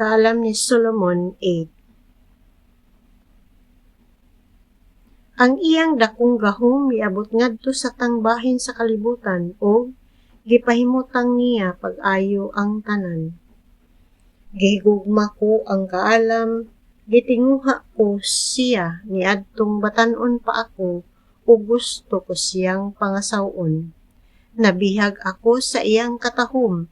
Kaalam ni Solomon 8. Ang iyang dakong gahom miabot ngadto sa tangbahin sa kalibutan o gipahimutang niya pag-ayo ang tanan. Gihigugma ko ang kaalam, gitinguha ko siya niadtong batan-on pa ako o gusto ko siyang pangasawon. Nabihag ako sa iyang katahom,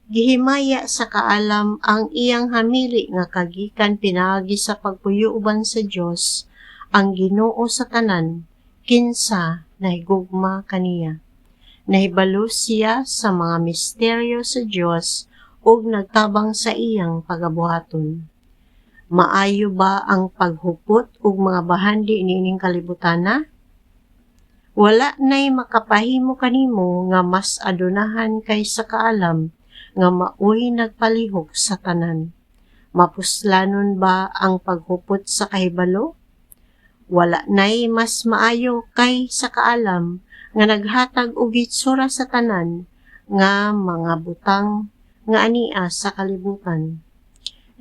gihimaya sa kaalam ang iyang hamili nga kagikan pinaagi sa pagpuyo uban sa Dios, ang Ginoo sa tanan, kinsa nahigugma kaniya. Nahibalo siya sa mga misteryo sa Dios ug nagtabang sa iyang pagabuhaton. Maayo ba ang paghupot ug mga bahandi niining kalibutana? Wala nay makapahimo kanimo nga mas adunahan kaysa kaalam nga maoy nagpalihok sa tanan. Mapuslanon ba ang paghupot sa kahibalo? Wala nay mas maayo kay sa kaalam nga naghatag og gitsura sa tanan nga mga butang nga ania sa kalibutan.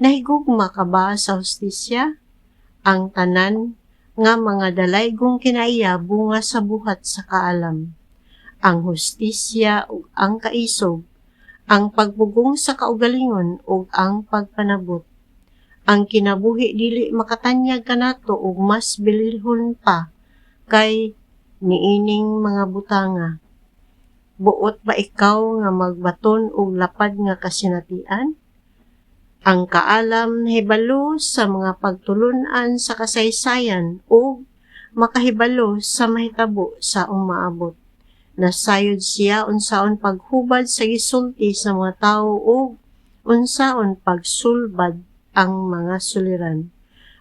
Nahigugma ka ba sa hustisya? Ang tanan nga mga dalaygong kinaiya bunga sa buhat sa kaalam. Ang hustisya ug ang kaisog, ang pagbugong sa kaugalingon ug ang pagpanabot. Ang kinabuhi dili makatanyag kanato ug mas bilihon pa kay niining mga butanga. Buot ba ikaw nga magbaton og lapad nga kasinatian? Ang kaalam nahibalo sa mga pagtulun-an sa kasaysayan ug makahibalo sa mahitabo sa umaabot. Nasayod siya unsaon paghubad sa gisulti sa mga tawo ug unsaon pagsulbad ang mga suliran.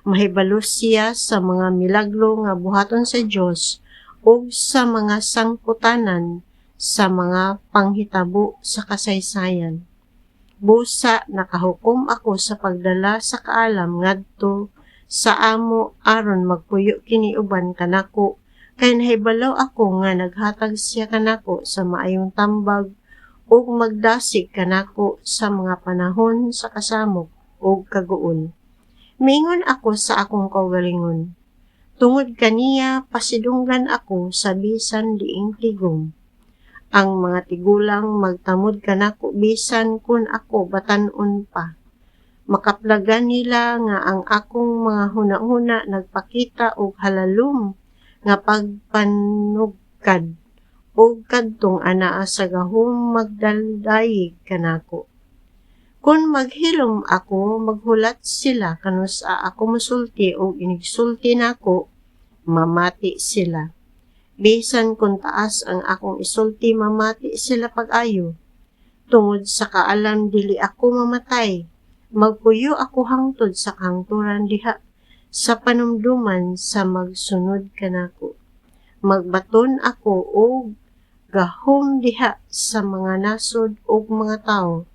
Mahibalo siya sa mga milagro nga buhaton sa Dios ug sa mga sangputanan sa mga panghitabo sa kasaysayan. Busa nakahukom ako sa pagdala sa kaalam ngadto sa amo aron magpuyo kini uban kanako. Kay nahibalaw ako nga naghatag siya kanako sa maayong tambag ug magdasig kanako sa mga panahon sa kasamok ug kaguol. Mingon ako sa akong kaugalingon, tungod kaniya pasidunggan ako sa bisan diing tigom. Ang mga tigulang magtamod kanako bisan kun ako batan-on pa. Makaplagan nila nga ang akong mga huna-huna nagpakita og halalom nga pagpanugkad ug kadtong anaa sa gahom magdaldayig kanako. Kung maghilom ako, maghulat sila kanusa ako musulti ug inigsulti nako, mamati sila. Bisan kung taas ang akong isulti, mamati sila pag-ayo. Tungod sa kaalam dili ako mamatay, magpuyo ako hangtod sa kahangturan diha sa panumduman sa magsunod kanako. Magbaton ako og gahom diha sa mga nasod ug mga tawo.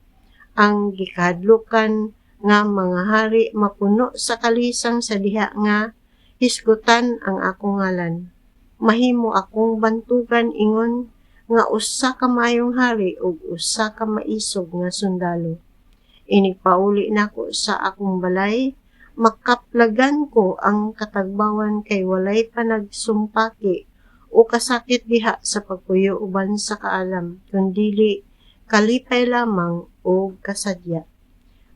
Ang gikadlukan nga mga hari mapuno sa kalisang sa diha nga hisgutan ang akong ngalan. Mahimo akong bantugan ingon nga usa ka maayong hari ug usa ka maisog nga sundalo. Inigpauli nako sa akong balay, makaplagan ko ang katagbawan kay walay pa nagsumpaki o kasakit diha sa pagpuyo uban sa kaalam, kundili kalipay lamang o kasadya.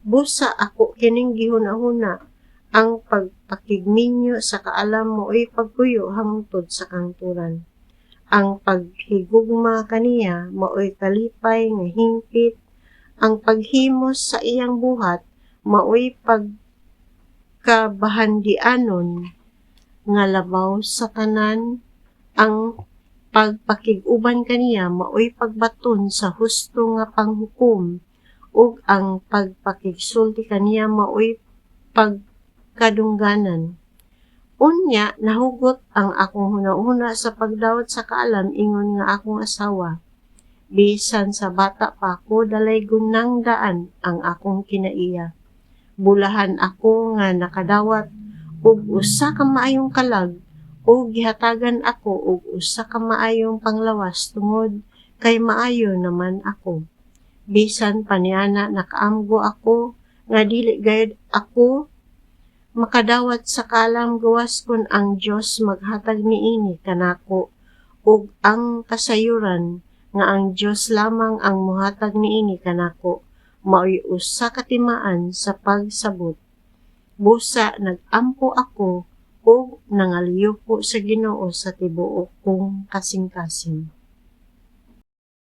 Busa ako kining gihuna-huna, ang pagpakigminyo sa kaalam mo'y pagpuyo hangtod sa kangturan. Ang paghigugma kaniya mao'y kalipay nga hingpit, ang paghimos sa iyang buhat mao'y pagkabahandianon nga labaw sa tanan. Ang pagpakiguban kaniya mao'y pagbaton sa husto nga panghukom ug ang pagpakigsulti kaniya mao'y pagkadungganan. Unya nahugot ang akong huna-huna sa pagdawat sa kaalam ingon nga akong asawa. Bisan sa bata pa ako dalaygon nang daan ang akong kinaiya. Bulahan ako nga nakadawat og usa ka maayong kalag o gihatagan ako og usa ka maayong panglawas tungod kay maayo naman ako. Bisan paniana nakaamgo ako, nga dili gayud ako makadawat sa kalam gawas kun ang Dios maghatag niini kanako ug ang kasayuran nga ang Dios lamang ang mohatag niini kanako mao'y usa ka timaan sa pagsabot. Busa nagampo ako ug nangaliyo ko sa Ginoo sa tibuok kong kasing-kasing.